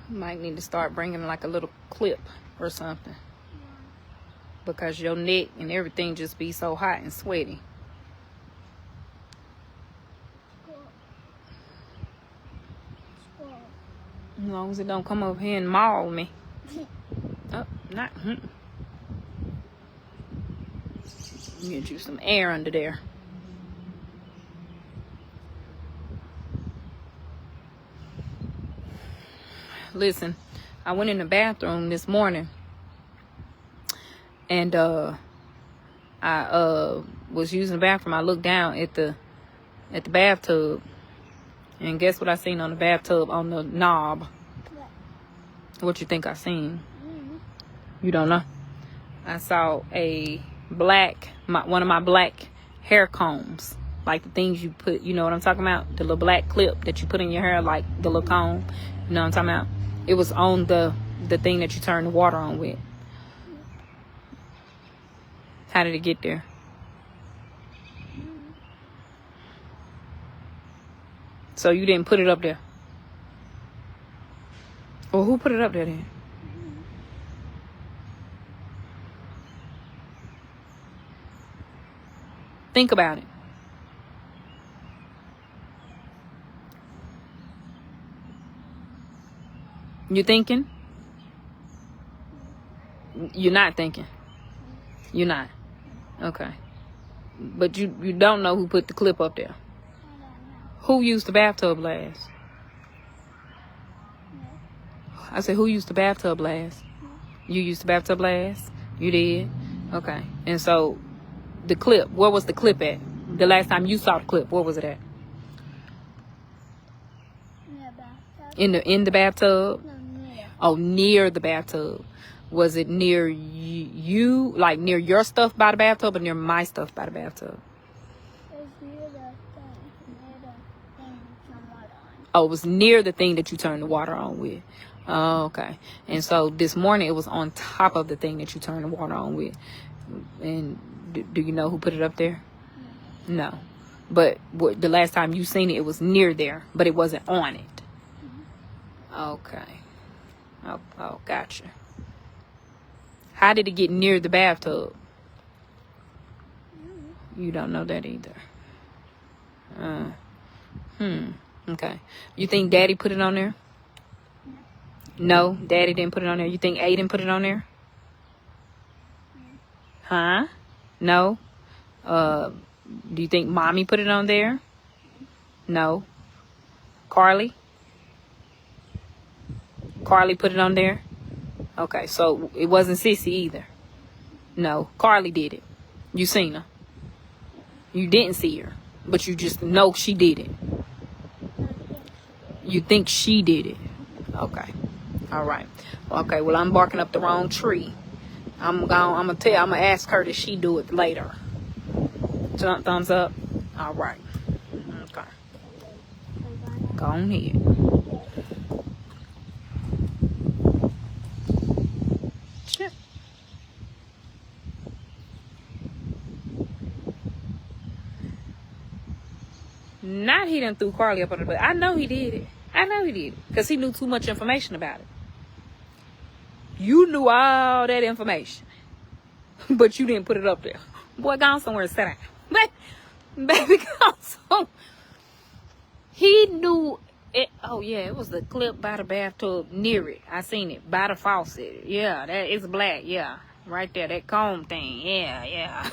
Might need to start bringing like a little clip or something. Because your neck and everything just be so hot and sweaty. As long as it don't come over here and maul me. Oh, not. Get you some air under there. Listen, I went in the bathroom this morning. And I was using the bathroom. I looked down at the bathtub. And guess what I seen on the bathtub on the knob? What you think I seen? You don't know? I saw a one of my black hair combs. Like the things you put, you know what I'm talking about? The little black clip that you put in your hair, like the little comb. You know what I'm talking about? It was on the thing that you turn the water on with. How did it get there? So you didn't put it up there? Well, who put it up there then? Think about it. You thinking? You're not thinking. You're not. Okay. But you don't know who put the clip up there. Who used the bathtub last? I said, who used the bathtub last? You used the bathtub last? You did? Okay. And so, the clip, where was the clip at? The last time you saw the clip, where was it at? In the bathtub? No, near. Oh, near the bathtub. Was it near you, like near your stuff by the bathtub, or near my stuff by the bathtub? It was near the thing you turn water on. Oh, it was near the thing that you turn the water on with. Oh, okay. And so this morning it was on top of the thing that you turn the water on with. And do you know who put it up there? No. But the last time you seen it, it was near there, but it wasn't on it. Okay. Oh, gotcha. How did it get near the bathtub? You don't know that either. Okay. You think Daddy put it on there? No, Daddy didn't put it on there. You think Aiden put it on there? Huh? No? Do you think Mommy put it on there? No. Carly? Carly put it on there? Okay, so it wasn't Sissy either. No, Carly did it. You seen her. You didn't see her, but you just know she did it. You think she did it. Okay. All right. Okay, well, I'm barking up the wrong tree. I'm gonna ask her that she do it later. Thumbs up. All right. Okay. Go on ahead. Chip. Not he done threw Carly up on the bed. I know he did it. I know he did it. Because he knew too much information about it. You knew all that information. But you didn't put it up there. Boy, go on somewhere and sit down. Baby, go on. He knew it. Oh, yeah, it was the clip by the bathtub near it. I seen it. By the faucet. Yeah, that is black. Yeah. Right there. That comb thing. Yeah.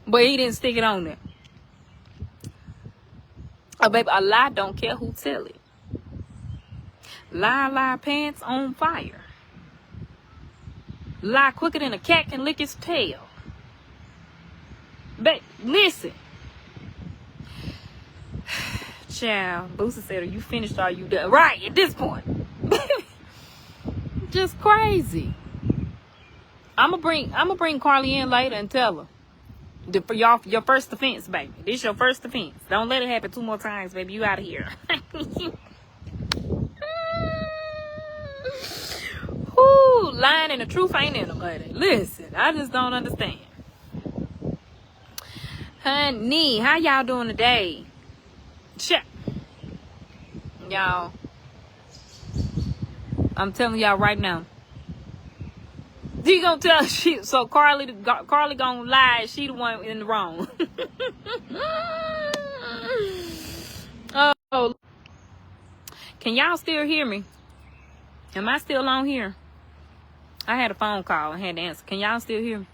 But he didn't stick it on there. Oh, baby, a lie don't care who tell it. Lie, pants on fire. Lie quicker than a cat can lick its tail. But listen. Child, Boosie said, are you finished or are you done? Right, at this point. Just crazy. I'm gonna bring Carly in later and tell her. For your first offense, baby. This your first offense. Don't let it happen 2 more times, baby. You out of here. Whoo, lying and the truth ain't in them, lady. Listen, I just don't understand. Honey, how y'all doing today? Check. Y'all, I'm telling y'all right now. She gonna tell so Carly gonna lie. She the one in the wrong. Oh, can y'all still hear me? Am I still on here? I had a phone call and had to answer. Can y'all still hear me?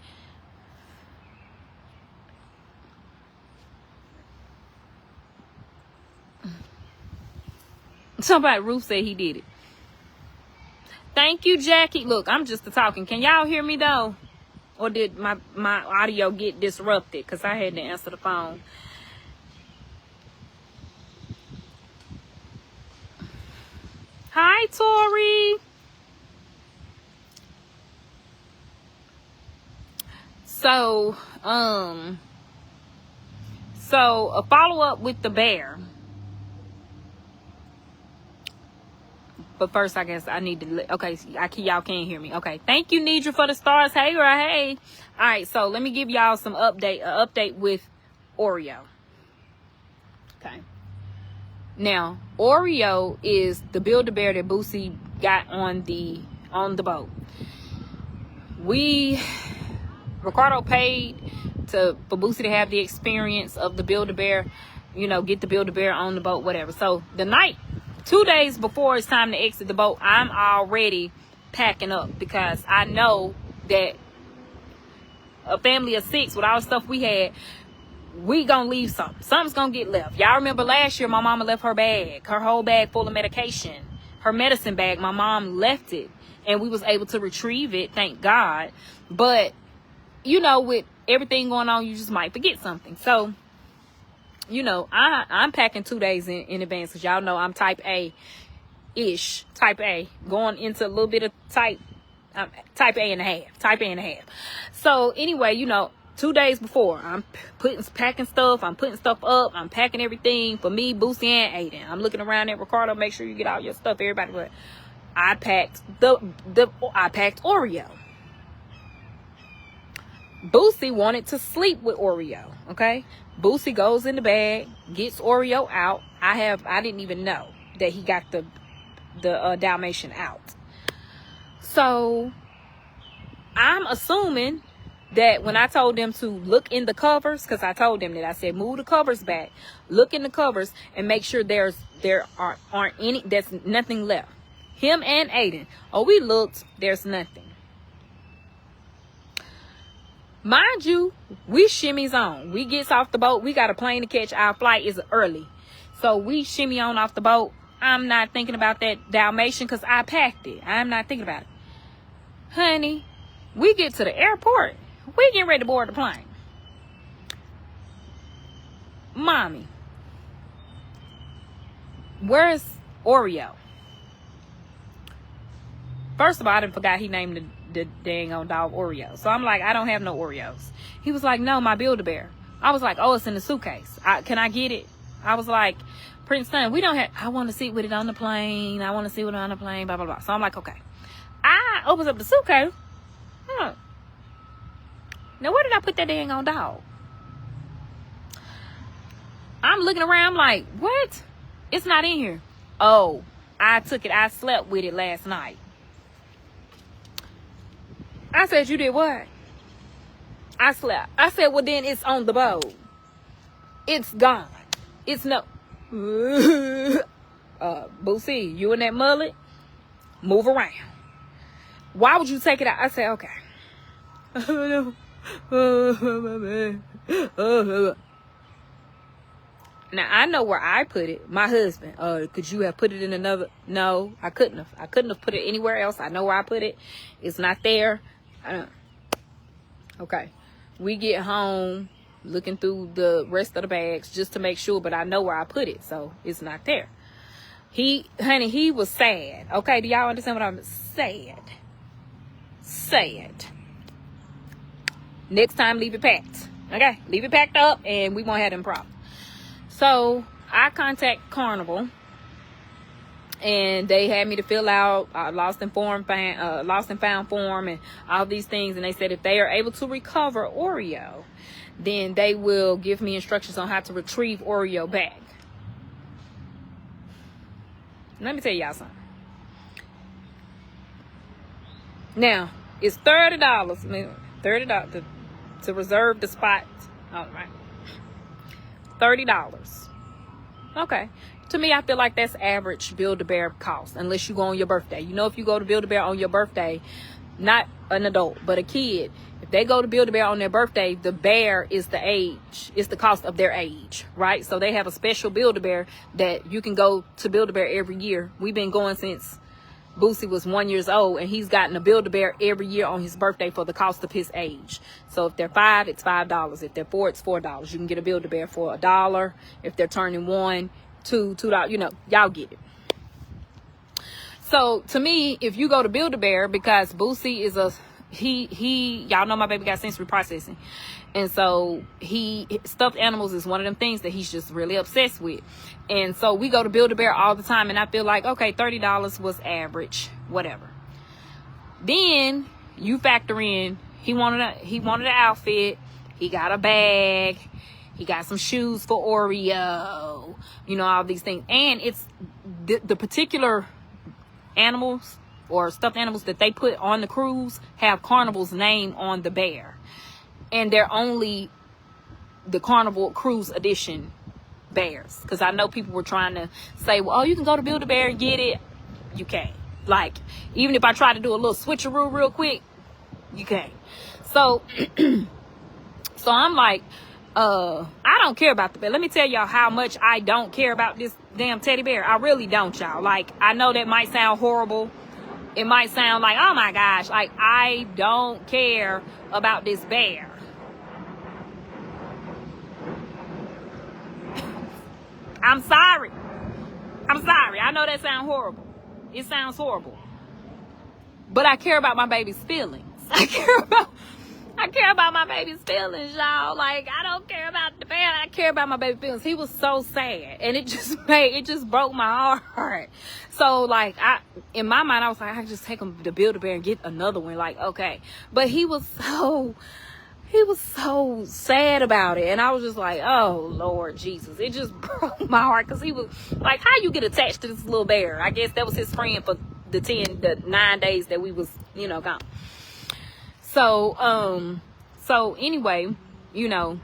Somebody, Ruth said he did it. Thank you, Jackie. Look, I'm just talking. Can y'all hear me though? Or did my audio get disrupted? Because I had to answer the phone. Hi, Tori. So a follow-up with the bear. But first, I guess I need to... Okay, y'all can't hear me. Okay, thank you, Nidra, for the stars. Hey, girl, hey. All right, so let me give y'all some update with Oreo. Okay. Now, Oreo is the Build-A-Bear that Boosie got on the boat. Ricardo paid for Boosie to have the experience of the Build-A-Bear, get the Build-A-Bear on the boat, whatever. So the night, 2 days before it's time to exit the boat, I'm already packing up because I know that a family of 6 with all the stuff we had, we gonna leave something. Something's gonna get left. Y'all remember last year my mama left her whole bag full of medication. Her medicine bag, my mom left it. And we was able to retrieve it, thank God. But, with everything going on, you just might forget something. So, I'm packing 2 days in advance because y'all know I'm type A-ish. Type A. Going into a little bit of type A and a half. So, anyway, 2 days before, I'm packing stuff. I'm putting stuff up. I'm packing everything for me, Boosie, and Aiden. I'm looking around at Ricardo, make sure you get all your stuff, everybody. But I packed I packed Oreo. Boosie wanted to sleep with Oreo. Okay, Boosie goes in the bag, gets Oreo out. I didn't even know that he got the Dalmatian out. So I'm assuming that when I told them to look in the covers, because I told them that, I said move the covers back, look in the covers, and make sure there aren't any, there's nothing left. Him and Aiden. Oh, we looked, there's nothing. Mind you, we shimmies on. We gets off the boat. We got a plane to catch. Our flight is early. So we shimmy on off the boat. I'm not thinking about that Dalmatian because I packed it. I'm not thinking about it. Honey, we get to the airport. We getting ready to board the plane. Mommy, where's Oreo? First of all, I didn't forgot he named the dang on dog Oreo. So I'm like, I don't have no Oreos. He was like, no, my Build-A-Bear. I was like, oh, it's in the suitcase. Can I get it? I was like, Prince Son, we don't have, I want to sit with it on the plane. I want to sit with it on the plane, blah, blah, blah. So I'm like, okay. I opens up the suitcase. Now, where did I put that dang on dog? I'm looking around, I'm like, what? It's not in here. Oh, I took it. I slept with it last night. I said, you did what? I slept. I said, well, then it's on the boat. It's gone. It's no. Boosie, you and that mullet, move around. Why would you take it out? I said, okay. Now, I know where I put it. My husband. Could you have put it in another? No, I couldn't have. I couldn't have put it anywhere else. I know where I put it. It's not there. Okay. We get home looking through the rest of the bags just to make sure, but I know where I put it, so it's not there. Honey, he was sad. Okay, do y'all understand what I'm saying? Sad. Next time, leave it packed. Okay, leave it packed up, and we won't have them problems. So I contact Carnival, and they had me to fill out lost and found form and all these things. And they said if they are able to recover Oreo, then they will give me instructions on how to retrieve Oreo back. Let me tell y'all something. Now, it's $30. $30 to reserve the spot. All right. $30. Okay. To me, I feel like that's average Build-A-Bear cost, unless you go on your birthday. You know, if you go to Build-A-Bear on your birthday, not an adult, but a kid, if they go to Build-A-Bear on their birthday, the bear is the age, it's the cost of their age, right? So they have a special Build-A-Bear that you can go to Build-A-Bear every year. We've been going since Boosie was 1 year old, and he's gotten a Build-A-Bear every year on his birthday for the cost of his age. So if they're 5, it's $5. If they're 4, it's $4. You can get a Build-A-Bear for $1. If they're turning 1, $2, you know, y'all get it. So to me, if you go to Build-A-Bear, because Boosie is y'all know my baby got sensory processing, and so stuffed animals is one of them things that he's just really obsessed with. And so we go to Build-A-Bear all the time, and I feel like, okay, $30 was average, whatever. Then you factor in he wanted an outfit, he got a bag, he got some shoes for Oreo, you know, all these things. And it's the particular animals or stuffed animals that they put on the cruise have Carnival's name on the bear, and they're only the Carnival Cruise Edition bears. Because I know people were trying to say, well, oh, you can go to Build-A-Bear and get it. You can't. Like, even if I try to do a little switcheroo real quick, you can't. So so I'm like, I don't care about the bear. Let me tell y'all how much I don't care about this damn teddy bear. I really don't, y'all. Like, I know that might sound horrible. It might sound like, oh my gosh, like, I don't care about this bear. I'm sorry. I know that sounds horrible. It sounds horrible. But I care about my baby's feelings. I care about my baby's feelings, y'all. Like, I don't care about the bear. I care about my baby's feelings. He was so sad, and it just broke my heart. So, like, in my mind, I was like, I just take him to Build-A-Bear and get another one. Like, okay. But he was so sad about it, and I was just like, oh Lord Jesus. It just broke my heart, because he was like, how you get attached to this little bear? I guess that was his friend for the 9 days that we was, you know, gone. So anyway, you know,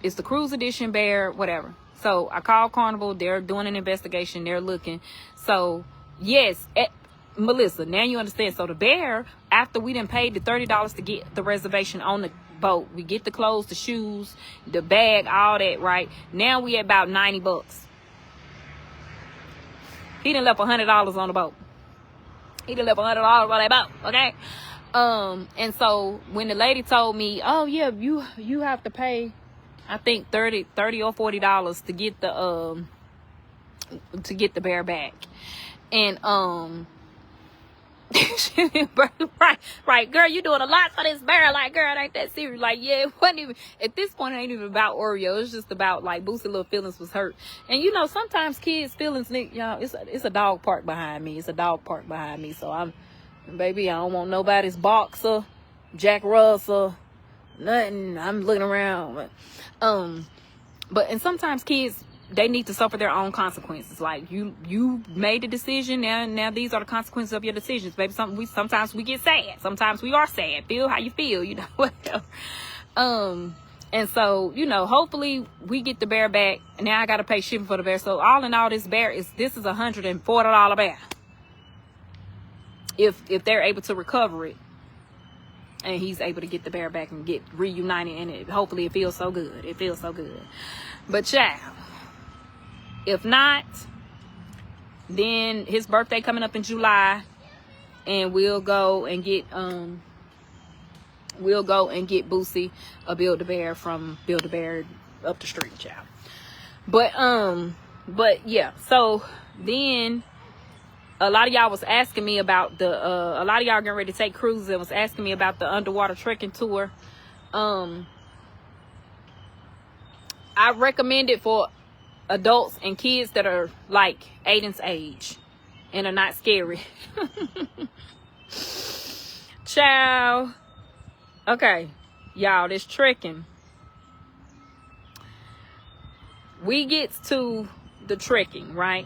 it's the cruise edition bear, whatever. So I called Carnival. They're doing an investigation. They're looking. So yes, Melissa, now you understand. So the bear, after we done paid the $30 to get the reservation on the boat, we get the clothes, the shoes, the bag, all that, right? Now we at about $90. He done left $100 on the boat. He done left $100 on that boat, okay? And so when the lady told me, oh yeah, you have to pay, I think $30 or $40 to get the bear back. And right, girl, you doing a lot for this bear. Like, girl, it ain't that serious. Like, yeah, it wasn't even, at this point, it ain't even about Oreo. It's just about, like, Boosie's little feelings was hurt. And you know, sometimes kids' feelings, y'all, it's a dog park behind me. So baby, I don't want nobody's boxer, Jack Russell, nothing. I'm looking around. And sometimes kids, they need to suffer their own consequences. Like, you made the decision, now these are the consequences of your decisions, baby. Sometimes we get sad. Sometimes we are sad. Feel how you feel, you know, whatever. And so, you know, hopefully we get the bear back. Now I got to pay shipping for the bear. So all in all, this is a $140 bear. If they're able to recover it, and he's able to get the bear back and get reunited, and hopefully it feels so good. It feels so good. But child, if not, then his birthday coming up in July, and we'll go and get Boosie a Build-A-Bear from Build-A-Bear up the street, child. But yeah, so then a lot of y'all was asking me about a lot of y'all getting ready to take cruises and was asking me about the underwater trekking tour. I recommend it for adults and kids that are like Aiden's age and are not scary. Ciao. Okay, y'all, this trekking. We get to the trekking, right?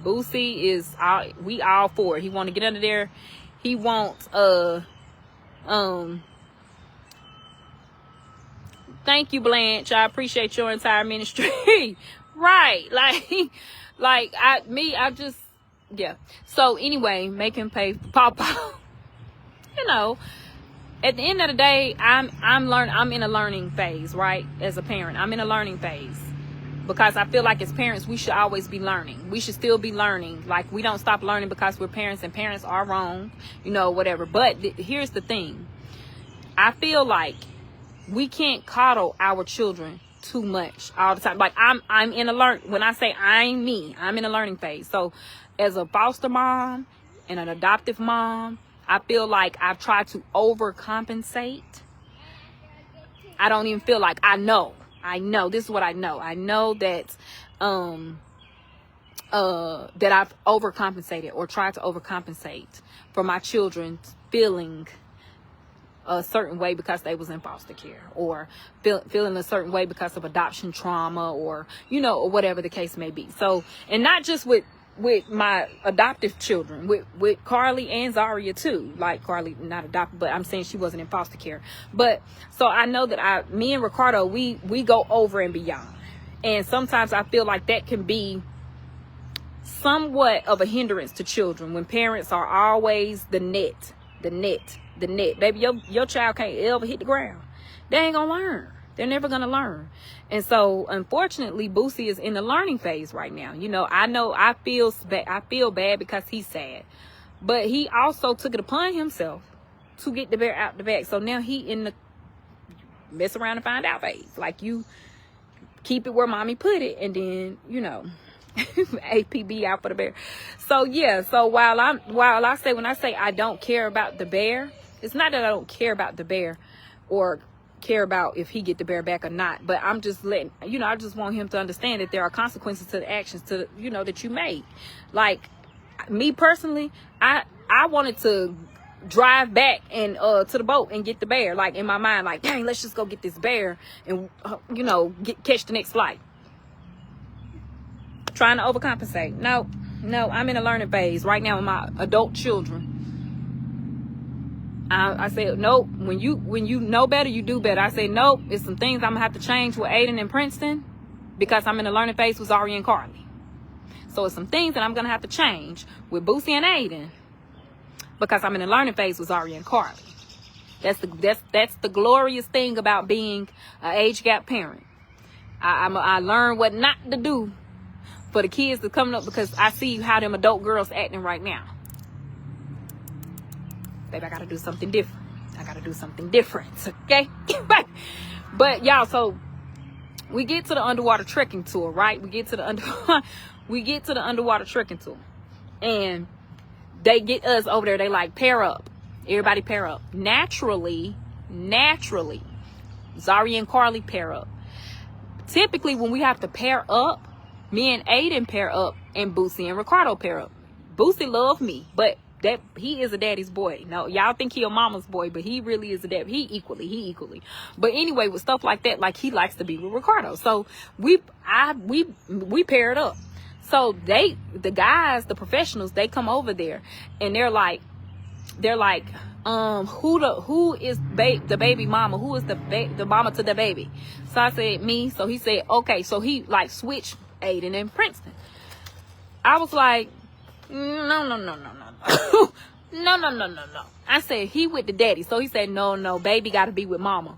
Boosie is all, we all for it. He want to get under there. He wants thank you, Blanche. I appreciate your entire ministry. Right. I just, yeah. So anyway, make him pay for Papa. You know, at the end of the day, I'm in a learning phase, right? As a parent, I'm in a learning phase. Because I feel like as parents, we should always be learning. We should still be learning. Like, we don't stop learning because we're parents, and parents are wrong, you know, whatever. But here's the thing. I feel like we can't coddle our children too much all the time. Like, I'm in a when I say I'm in a learning phase. So as a foster mom and an adoptive mom, I feel like I've tried to overcompensate. I don't even feel like I know, this is what I know. I know that, that I've overcompensated or tried to overcompensate for my children feeling a certain way because they was in foster care, or feeling a certain way because of adoption trauma, or, you know, or whatever the case may be. So, and not just with my adoptive children, with Carly and Zaria too. Like, Carly not adopted, but I'm saying she wasn't in foster care. But so I know that me and Ricardo, we go over and beyond. And sometimes I feel like that can be somewhat of a hindrance to children when parents are always the net. Baby, your child can't ever hit the ground. They ain't gonna learn. They're never gonna learn. And so, unfortunately, Boosie is in the learning phase right now. You know I feel bad because he's sad, but he also took it upon himself to get the bear out the bag. So now he in the mess around and find out phase. Like, you keep it where mommy put it, and then, you know, APB out for the bear. So yeah, so when I say I don't care about the bear, it's not that I don't care about the bear or care about if he get the bear back or not, but I'm just letting, you know, I just want him to understand that there are consequences to the actions that you made. Like, me personally, I wanted to drive back and to the boat and get the bear, like, in my mind, like, dang, let's just go get this bear and catch the next flight. Trying to overcompensate. No, I'm in a learning phase right now with my adult children. I said, nope. When you know better, you do better. I said, nope. It's some things I'm gonna have to change with Aiden and Princeton because I'm in a learning phase with Zaria and Carly. So it's some things that I'm gonna have to change with Boosie and Aiden because I'm in a learning phase with Zaria and Carly. That's the glorious thing about being an age gap parent. I learned what not to do for the kids that coming up because I see how them adult girls acting right now. Baby, I gotta do something different. Okay? But y'all, so we get to the underwater trekking tour, right? We get to the underwater trekking tour. And they get us over there. They like, pair up. Everybody pair up. Naturally, Zaria and Carly pair up. Typically, when we have to pair up, me and Aiden pair up, and Boosie and Ricardo pair up. Boosie love me, but that he is a daddy's boy. No, y'all think he a mama's boy, but he really is a dad. He equally. But anyway, with stuff like that, like, he likes to be with Ricardo. So we paired up. So the guys, the professionals, they come over there and they're like, who is the baby mama? Who is the mama to the baby? So I said, me. So he said, okay. So he like switched Aiden and Princeton. I was like, no. No. I said, he with the daddy. So he said, no, baby gotta be with mama.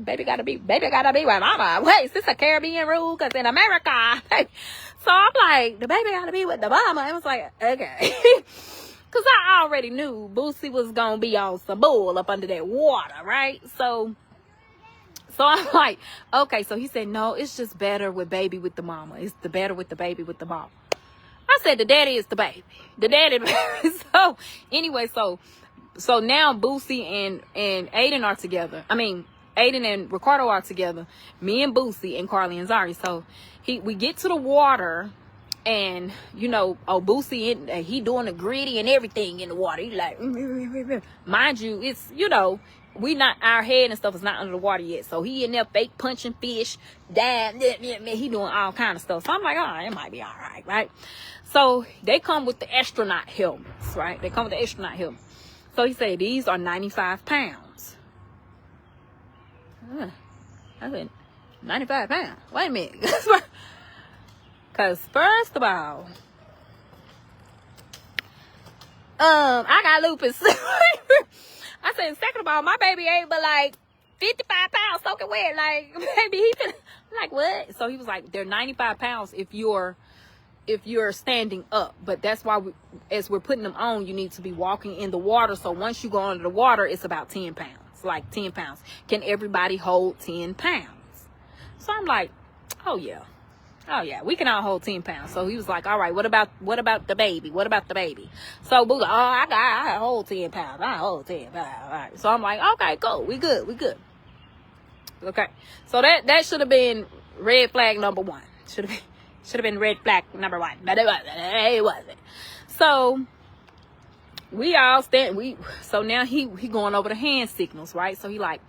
Baby gotta be with mama. Wait, is this a Caribbean rule? Cause in America. So I'm like, the baby gotta be with the mama. I was like, okay. Cause I already knew Boosie was gonna be on some bull up under that water, right? So I'm like, okay. So he said, no, it's just better with baby with the mama. It's the better with the baby with the mama. I said, the daddy is the baby. The daddy. So anyway, so now Boosie and Aiden are together. I mean, Aiden and Ricardo are together. Me and Boosie and Carly and Zari. So we get to the water, and Boosie, he doing the gritty and everything in the water. He like, mind you, it's our head and stuff is not under the water yet. So he in there fake punching fish, damn, he doing all kind of stuff. So I'm like, all right, it might be all right, right? So they come with the astronaut helmets, right? They come with the astronaut helmets. So he said, these are 95 pounds. I said, 95 pounds? Wait a minute. Because first of all, I got lupus. I said, second of all, my baby ain't but like 55 pounds soaking wet. Like, baby, I'm like, what? So he was like, they're 95 pounds if you're standing up. But that's why as we're putting them on, you need to be walking in the water. So once you go under the water, it's about 10 pounds. Like 10 pounds. Can everybody hold 10 pounds? So I'm like, oh yeah, we can all hold 10 pounds. So he was like, all right, what about the baby? What about the baby? So Boo, I hold 10 pounds. I hold 10 pounds. All right. So I'm like, okay, cool. We good. Okay. So that should have been red flag number 1. Should have been red flag number 1. But it wasn't. So we all stand. So now he going over the hand signals, right? So he like,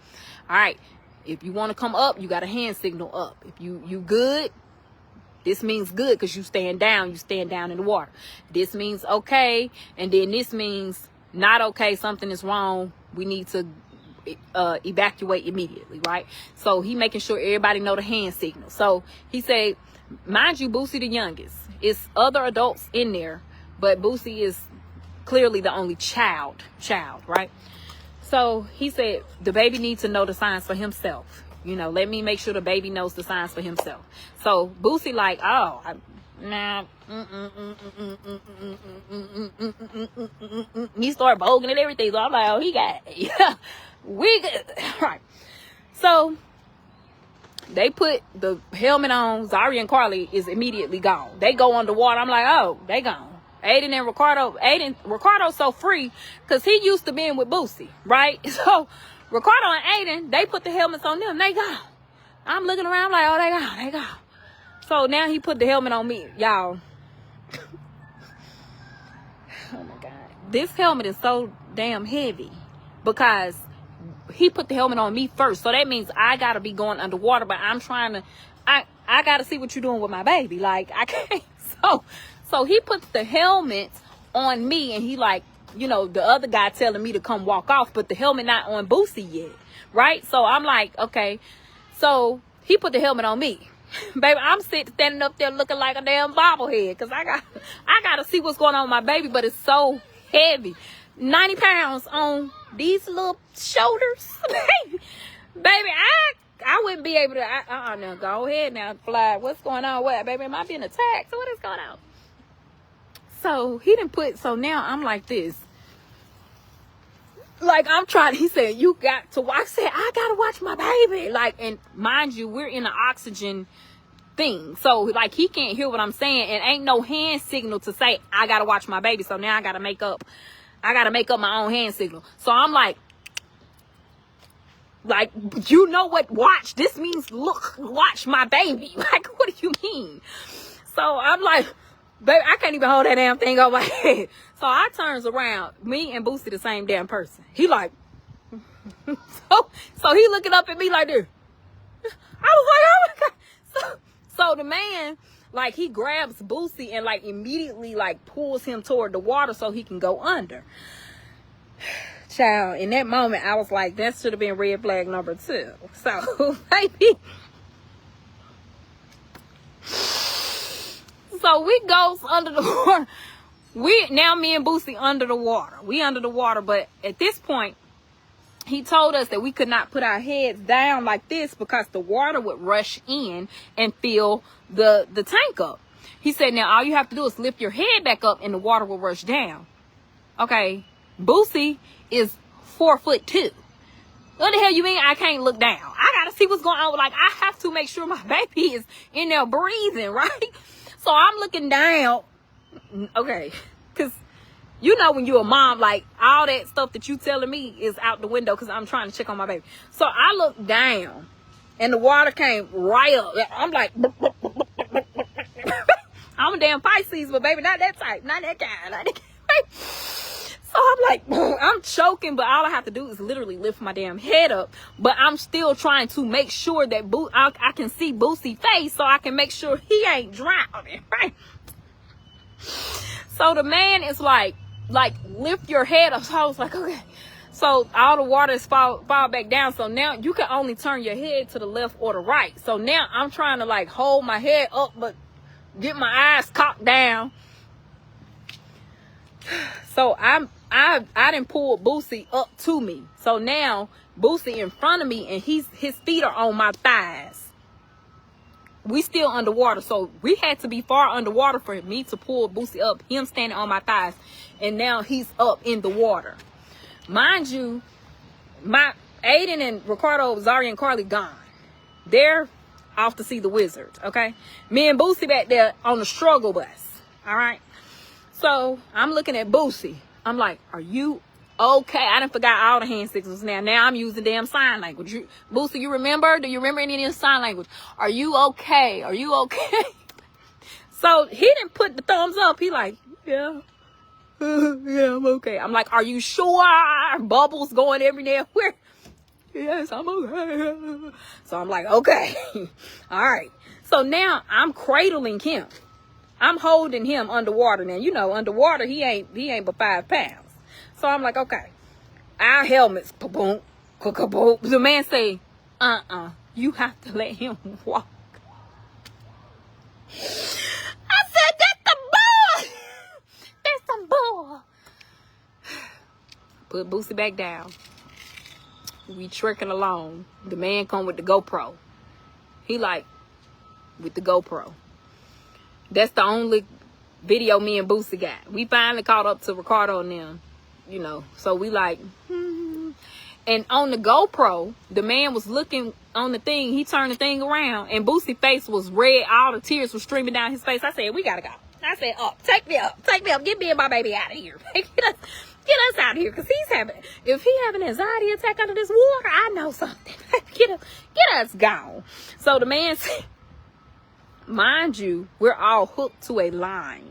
all right, if you want to come up, you got a hand signal up. If you good, this means good because you stand down in the water. This means okay, and then this means not okay, something is wrong, we need to evacuate immediately, right? So he making sure everybody know the hand signal. So he said, mind you, Boosie the youngest. It's other adults in there, but Boosie is clearly the only child, right? So he said the baby needs to know the signs for himself. You know, let me make sure the baby knows the signs for himself. So Boosie like, oh, he started voguing and everything. So I'm like, oh, he got it. Yeah, we good. Right. So they put the helmet on. Zari and Carly is immediately gone. They go underwater. I'm like, oh, they gone. Aiden and Ricardo's so free because he used to being with Boosie, right? So Ricardo and Aiden, they put the helmets on them. They gone. I'm looking around like, oh, they gone. So now he put the helmet on me, y'all. Oh my God. This helmet is so damn heavy because he put the helmet on me first. So that means I got to be going underwater, but I'm trying to, I got to see what you're doing with my baby. Like, I can't. So he puts the helmet on me and he like, you know, the other guy telling me to come walk off, but the helmet not on Boosie yet, right? So I'm like, okay. So he put the helmet on me. Baby, I'm standing up there looking like a damn bobblehead because I got to see what's going on with my baby, but it's so heavy. 90 pounds on these little shoulders. Baby, I wouldn't be able to, now go ahead now, fly. What's going on? What, baby, am I being attacked? So what is going on? So he didn't put, so now I'm like this. Like I'm trying, he said, you got to watch. I said, I got to watch my baby. Like, and mind you, we're in an oxygen thing. So like he can't hear what I'm saying and ain't no hand signal to say, I got to watch my baby. So now I got to make up my own hand signal. So I'm like, you know what? Watch. This means look, watch my baby. Like, what do you mean? So I'm like, baby, I can't even hold that damn thing over my head. So I turns around, me and Boosie the same damn person. He like, so he looking up at me like this. I was like, oh my God. So the man, like, he grabs Boosie and like immediately like pulls him toward the water so he can go under. Child, in that moment, I was like, that should have been red flag number 2. So, baby. So we goes under the water. Now me and Boosie under the water. We under the water, but at this point, he told us that we could not put our heads down like this because the water would rush in and fill the tank up. He said, now all you have to do is lift your head back up and the water will rush down. Okay. Boosie is 4'2". What the hell you mean I can't look down? I gotta see what's going on. Like, I have to make sure my baby is in there breathing, right? So I'm looking down. Okay. Because you know when you're a mom, like, all that stuff that you telling me is out the window because I'm trying to check on my baby. So I look down and the water came right up. I'm like, I'm a damn Pisces, but baby, not that type. Not that kind. Not that kind. So I'm like, I'm choking, but all I have to do is literally lift my damn head up. But I'm still trying to make sure that I can see Boosie's face so I can make sure he ain't drowning, right? So the man is like, lift your head up. So I was like, okay. So all the water is fall back down. So now you can only turn your head to the left or the right. So now I'm trying to like hold my head up, but get my eyes cocked down. So I done pulled Boosie up to me. So now Boosie in front of me and his feet are on my thighs. We still underwater, so we had to be far underwater for me to pull Boosie up. Him standing on my thighs, and now he's up in the water. Mind you, my Aiden and Ricardo, Zari and Carly gone. They're off to see the Wizards, okay? Me and Boosie back there on the struggle bus, all right? So I'm looking at Boosie. I'm like, are you okay? I done forgot all the hand signals now. Now I'm using damn sign language. Boosie, you remember? Do you remember any of this sign language? Are you okay? Are you okay? So he didn't put the thumbs up. He like, yeah. Yeah, I'm okay. I'm like, are you sure? Bubbles going everywhere. Yes, I'm okay. So I'm like, okay. All right. So now I'm cradling him. I'm holding him underwater. Now, you know, underwater, he ain't but 5 pounds. So I'm like, okay. Our helmets, kaboom, kaboom. The man say, you have to let him walk. I said, that's the bull. That's the bull. Put Boosie back down. We trekking along. The man come with the GoPro. He like, with the GoPro. That's the only video me and Boosie got. We finally caught up to Ricardo and them, you know. So we like, And on the GoPro, the man was looking on the thing. He turned the thing around, and Boosie's face was red. All the tears were streaming down his face. I said, we gotta go. I said, take me up. Get me and my baby out of here. Get us out of here, because if he having an anxiety attack under this water, I know something. Get us gone. So the man said, mind you, we're all hooked to a line.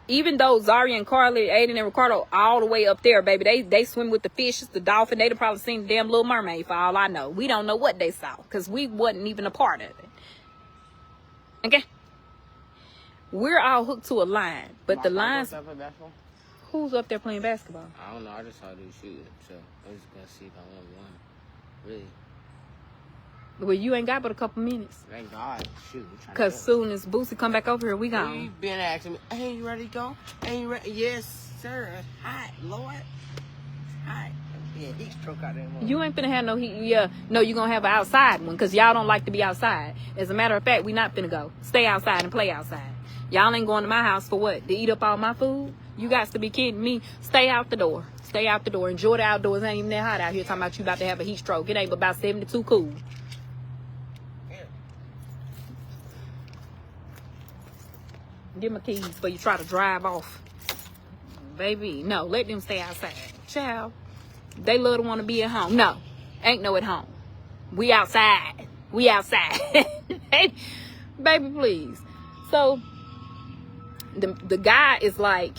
Even though Zari and Carly, Aiden and Ricardo all the way up there, baby, they swim with the fishes, the dolphin. They'd have probably seen the damn Little Mermaid for all I know. We don't know what they saw, because we wasn't even a part of it. Okay? We're all hooked to a line, but the lines... Who's up there playing basketball? I don't know. I just saw them shoot it, so I was just gonna see if I want one. Really? Well, you ain't got but a couple minutes. Thank God. Shoot. Because soon as Boosie come back over here, we gone. You been asking me, hey, you ready to go? Hey, you ready? Yes, sir. Hot, Lord. Hot. Yeah, heat stroke out there. You ain't finna have no heat. Yeah, no, you gonna have an outside one, because y'all don't like to be outside. As a matter of fact, we not finna go. Stay outside and play outside. Y'all ain't going to my house for what? To eat up all my food? You got to be kidding me. Stay out the door. Stay out the door. Enjoy the outdoors. It ain't even that hot out here talking about you about to have a heat stroke. It ain't but about 72 cool. Give my keys before you try to drive off. Baby, no. Let them stay outside. Child. They love to want to be at home. No. Ain't no at home. We outside. We outside. Baby, please. So, the guy is like,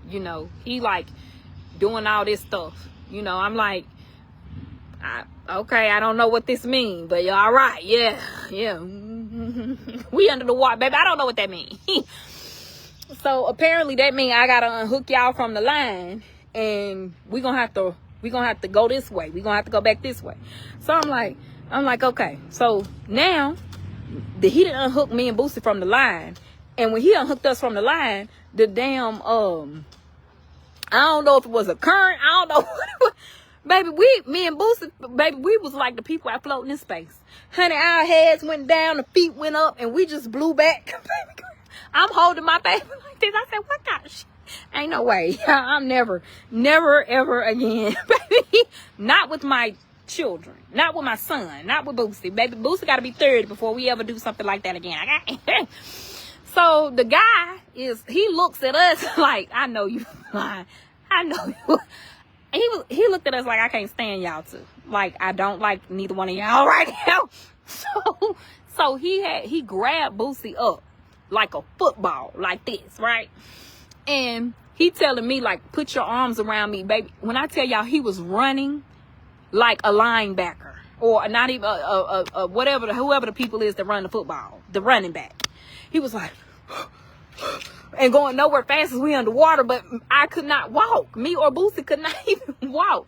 you know, he like doing all this stuff. You know, I'm like, okay, I don't know what this means, but you're all right. Yeah. We under the water, baby. I don't know what that means. So apparently that means I gotta unhook y'all from the line, and we gonna have to go this way. We gonna have to go back this way. So I'm like, okay. So now he didn't unhook me and Boosie from the line, and when he unhooked us from the line, the damn I don't know if it was a current. I don't know what it was. Baby, me and Boosie, baby, we was like the people out floating in space. Honey, our heads went down, the feet went up, and we just blew back. I'm holding my baby like this. I said, what kind of shit? Ain't no way. I'm never, ever again. Baby, not with my children. Not with my son. Not with Boosie. Baby, Boosie got to be 30 before we ever do something like that again. Okay? So the guy he looks at us like, I know you lying. I know you. He looked at us like, I can't stand y'all two. Like, I don't like neither one of y'all right now. So he grabbed Boosie up like a football, like this, right? And he telling me, like, put your arms around me, baby. When I tell y'all, he was running like a linebacker, or not even whoever the people is that run the football, the running back. He was like, and going nowhere fast as we underwater, but I could not walk. Me or Boosie could not even walk.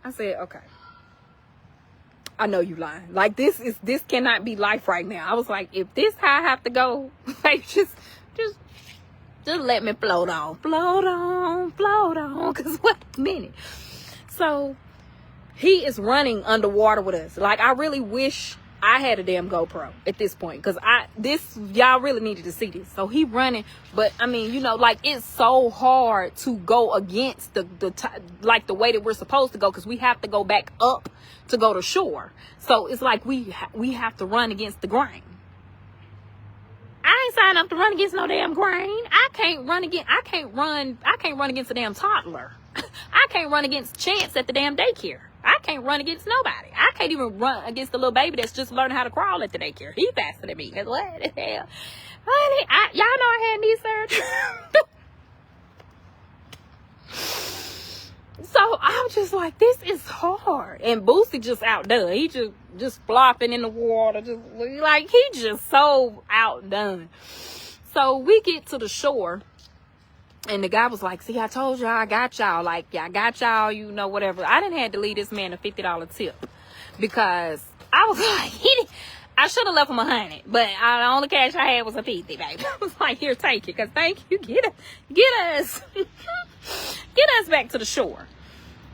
I said, okay, I know you lying. Like, this cannot be life right now. I was like, if this how I have to go, like, just let me float on, cause wait a minute. So he is running underwater with us. Like, I really wish I had a damn GoPro at this point, because y'all really needed to see this. So he running, but I mean, you know, like, it's so hard to go against the way that we're supposed to go, because we have to go back up to go to shore. So it's like we have to run against the grain. I ain't signed up to run against no damn grain. I can't run against a damn toddler. I can't run against Chance at the damn daycare. I can't run against nobody. I can't even run against the little baby that's just learning how to crawl at the daycare. He faster than me. What the hell? Honey, y'all know I had knee surgery. So I'm just like, this is hard. And Boosie just outdone. He just flopping in the water. Just like, he just so outdone. So we get to the shore. And the guy was like, see, I told y'all, I got y'all. Like, yeah, I got y'all, you know, whatever. I didn't have to leave this man a $50 tip. Because I was like, I should have left him $100. But the only cash I had was a 50, baby. I was like, here, take it. Because thank you. Get us. Get us back to the shore.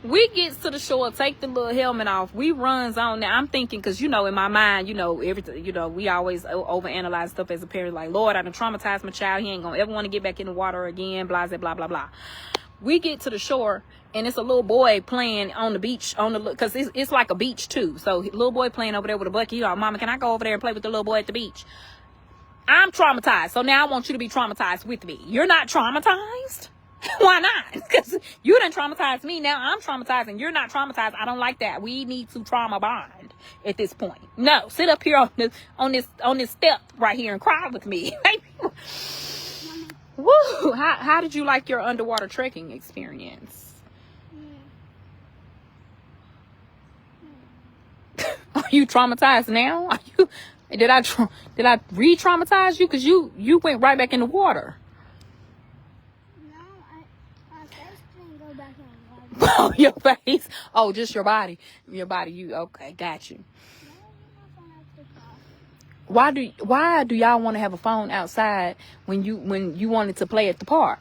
We get to the shore, take the little helmet off. We runs on there. I'm thinking, because, you know, in my mind, you know, everything, you know, we always overanalyze stuff as a parent. Like, Lord, I done traumatized my child. He ain't going to ever want to get back in the water again. Blah, blah, blah, blah. We get to the shore, and it's a little boy playing on the beach, because it's like a beach, too. So, little boy playing over there with a bucket. He's like, Mama, can I go over there and play with the little boy at the beach? I'm traumatized. So, now I want you to be traumatized with me. You're not traumatized? Why not? Because you done traumatized me. Now I'm traumatized and you're not traumatized. I don't like that. We need to trauma bond at this point. No, sit up here on this step right here and cry with me. Woo! How did you like your underwater trekking experience? Are you traumatized now? Are you? Did I re-traumatize you? Because you went right back in the water. Oh, your face. Oh, just your body. Your body. You okay? Got you. Why do y'all want to have a phone outside when you wanted to play at the park?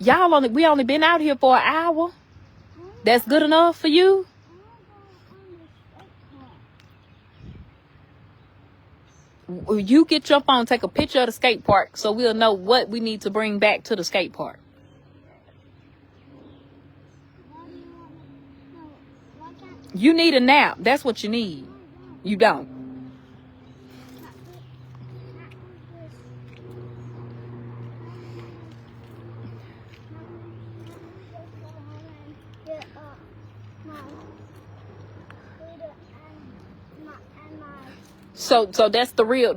We only been out here for an hour. That's good enough for you? You get your phone, take a picture of the skate park, so we'll know what we need to bring back to the skate park. You need a nap. That's what you need. You don't. So that's the real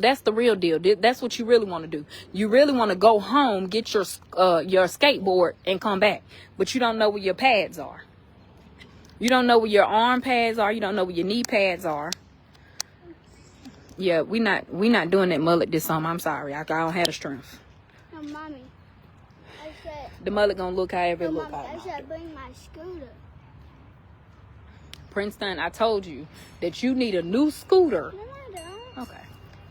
deal. That's what you really want to do. You really want to go home, get your skateboard and come back. But you don't know where your pads are. You don't know where your arm pads are. You don't know where your knee pads are. Yeah, we not doing that mullet this summer. I'm sorry. I don't have the strength. No, Mommy. I said, the mullet gonna look however it look. Mommy, I said bring my scooter. Princeton, I told you that you need a new scooter. No, I don't. Okay.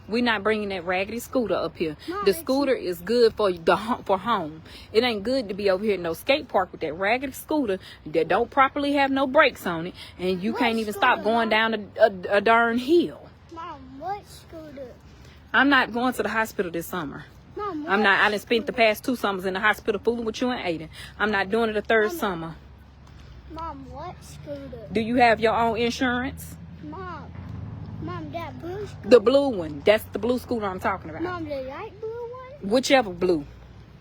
We're not bringing that raggedy scooter up here. Mom, the scooter is good for home. It ain't good to be over here in no skate park with that raggedy scooter that don't properly have no brakes on it, and you can't even stop going down a darn hill. Mom, what scooter? I'm not going to the hospital this summer. Mom, I'm not. I done spent the past 2 summers in the hospital fooling with you and Aiden. I'm not doing it a third summer. Mom, what scooter? Do you have your own insurance? Mom, that blue scooter. The blue one. That's the blue scooter I'm talking about. Mom, the light blue one? Whichever blue.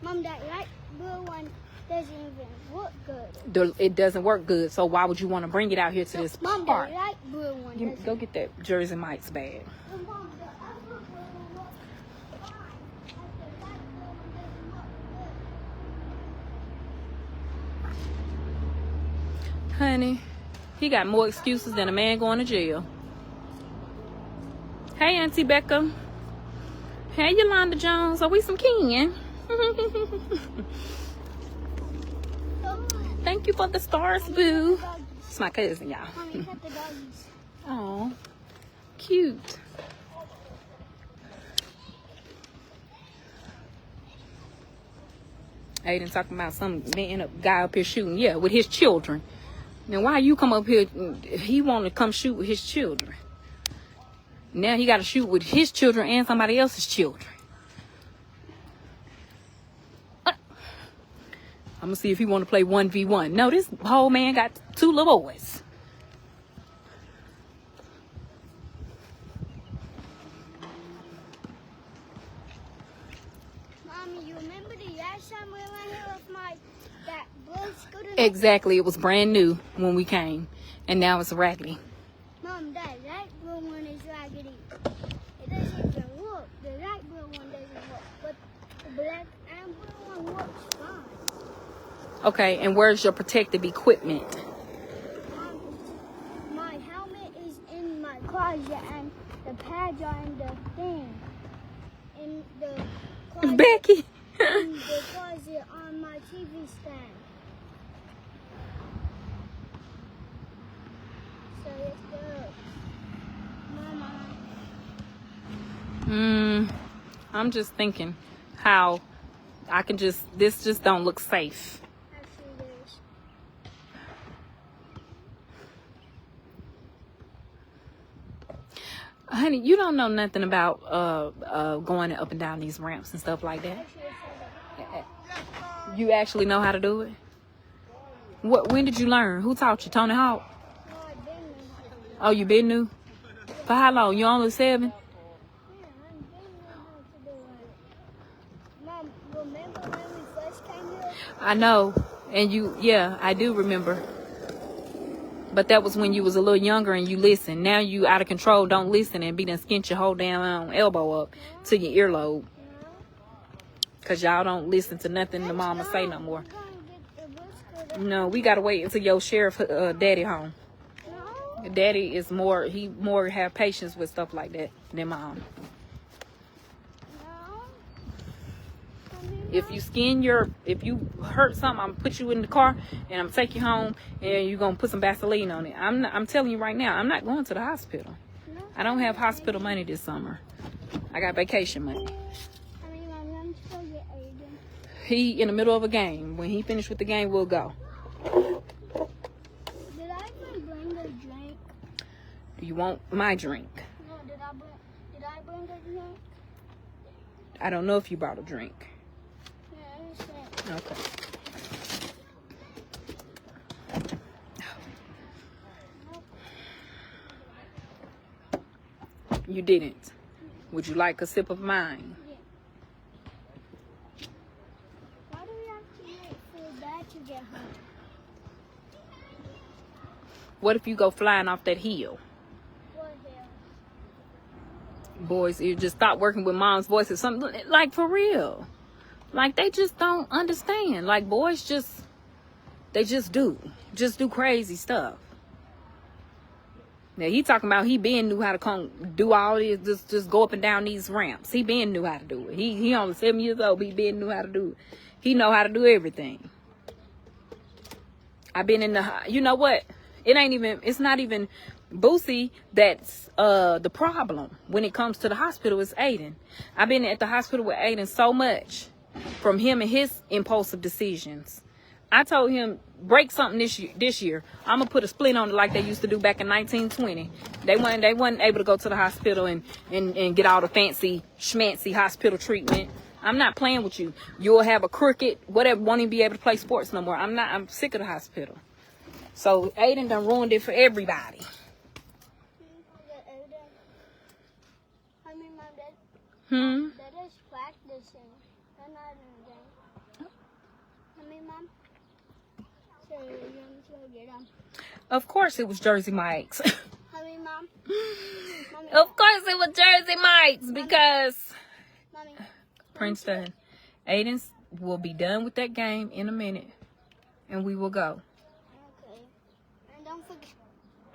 Mom, that light blue one doesn't even work good. It doesn't work good, so why would you want to bring it out here to this Mom, park? the light blue one Go get that Jersey Mike's bag. Mom, the other blue one works fine. Honey, he got more excuses than a man going to jail. Hey, Auntie Becca. Hey, Yolanda Jones. Are we some kin? Thank you for the stars, boo. It's my cousin, y'all. Mommy, cut the doggies. Oh, cute. Aiden talking about some man guy up here shooting, yeah, with his children. Now, why you come up here? He want to come shoot with his children. Now he got to shoot with his children and somebody else's children. I'm gonna see if he want to play 1v1. No, this whole man got 2 little boys. Mommy, you remember the last time we went here with that blue scooter? Exactly, it was brand new when we came, and now it's raggedy. Mom, that light blue one is raggedy. It doesn't even work. The light blue one doesn't work, but the black and blue one works fine. Okay, and where's your protective equipment? My helmet is in my closet, and the pads are in the thing. In the closet. Becky. In the closet on my TV stand. So let's go. Mama. I'm just thinking how I can this just don't look safe. Actually, it is. Honey, you don't know nothing about going up and down these ramps and stuff like that. You actually know how to do it? When did you learn? Who taught you? Tony Hawk? No, I've been there. Oh, you been new? For how long? You only 7? Yeah, I've been there how to do it. Mom, remember when we first came here? I know. And yeah, I do remember. But that was when you was a little younger and you listened. Now you out of control, don't listen, and be done skint your whole damn elbow up to your earlobe. Because y'all don't listen to nothing the mama say no more. No, we got to wait until your sheriff daddy home. No. Daddy is he more have patience with stuff like that than mom. No. If you hurt something, I'm gonna put you in the car and I'm take you home and you're gonna put some Vaseline on it. I'm telling you right now, I'm not going to the hospital. No. I don't have hospital money this summer. I got vacation money. I'm still get Aiden. He in the middle of a game. When he finished with the game, we'll go. Did I even bring the drink? Do you want my drink? No, did I bring the drink? I don't know if you brought a drink. Yeah, I understand. Okay. You didn't. Would you like a sip of mine? Yeah. Why do we have to wait for Dad to get home? What if you go flying off that hill? What hill? Boys, you just stop working with mom's voice or something. Like, for real. Like, they just don't understand. Like, boys they just do crazy stuff. Now, he talking about he been knew how to come do all this, just go up and down these ramps. He been knew how to do it. He only 7 years old, but he been knew how to do it. He know how to do everything. I've been in you know what? It's not even Boosie that's the problem when it comes to the hospital. It's Aiden. I've been at the hospital with Aiden so much from him and his impulsive decisions. I told him, break something this year. I'm gonna put a splint on it like they used to do back in 1920. They wasn't able to go to the hospital and get all the fancy schmancy hospital treatment. I'm not playing with you. You'll have a crooked whatever, won't even be able to play sports no more. I'm sick of the hospital. So Aiden done ruined it for everybody. That is practicing. They're not in the game. Mom? So you want to get them? Of course it was Jersey Mike's. Mom? Of course it was Jersey Mike's because Mommy. Princeton. Aiden will be done with that game in a minute and we will go. Okay. don't forget,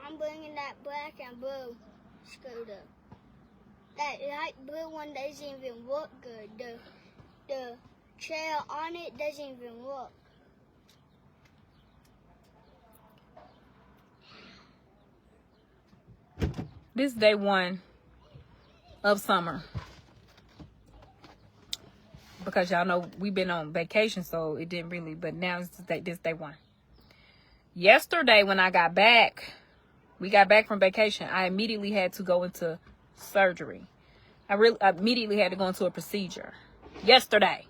I'm bringing that black and blue scooter. That light blue one doesn't even look good. The chair on it doesn't even look. This is day 1 of summer. Because y'all know we've been on vacation, so it didn't really, but now this day 1. Yesterday when I got back, we got back from vacation, I immediately had to go into surgery. I immediately had to go into a procedure. Yesterday.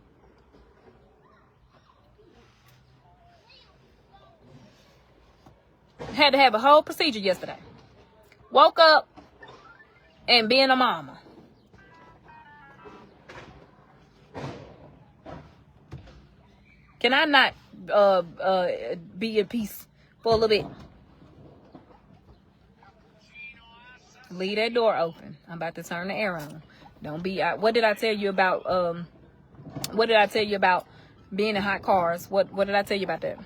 Had to have a whole procedure yesterday. Woke up and being a mama. Can I not be in peace for a little bit? Leave that door open. I'm about to turn the air on. Don't be. What did I tell you about? What did I tell you about being in hot cars? What did I tell you about that?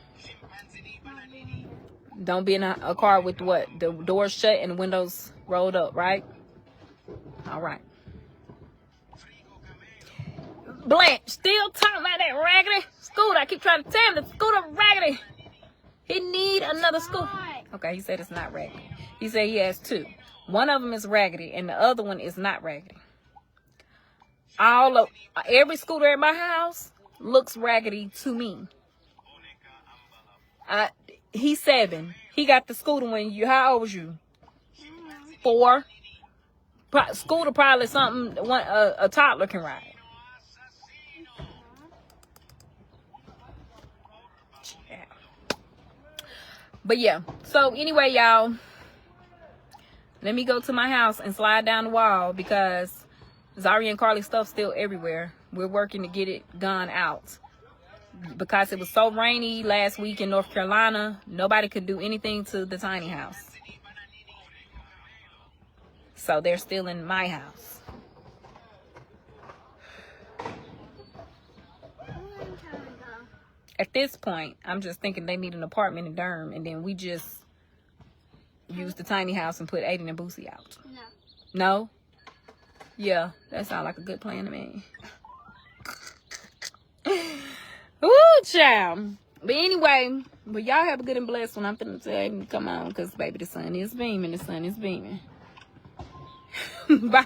Don't be in a car with what? The doors shut and the windows rolled up, right? All right. Blanche, still talking about that raggedy scooter. I keep trying to tell him the scooter raggedy. He need another scooter. Okay, he said it's not raggedy. He said he has 2. One of them is raggedy and the other one is not raggedy. Every scooter at my house looks raggedy to me. He's 7. He got the scooter when how old was you? 4. Scooter probably something a toddler can ride. Yeah. But yeah. So anyway, y'all, let me go to my house and slide down the wall because Zari and Carly's stuff's still everywhere. We're working to get it gone out. Because it was so rainy last week in North Carolina, nobody could do anything to the tiny house. So they're still in my house. At this point, I'm just thinking they need an apartment in Durham, and then we just use the tiny house and put Aiden and Boosie out. No. No? Yeah, that sounds like a good plan to me. Ooh, child. But anyway, but y'all have a good and blessed one. I'm finna tell him to come on, because baby, the sun is beaming. The sun is beaming. Bye.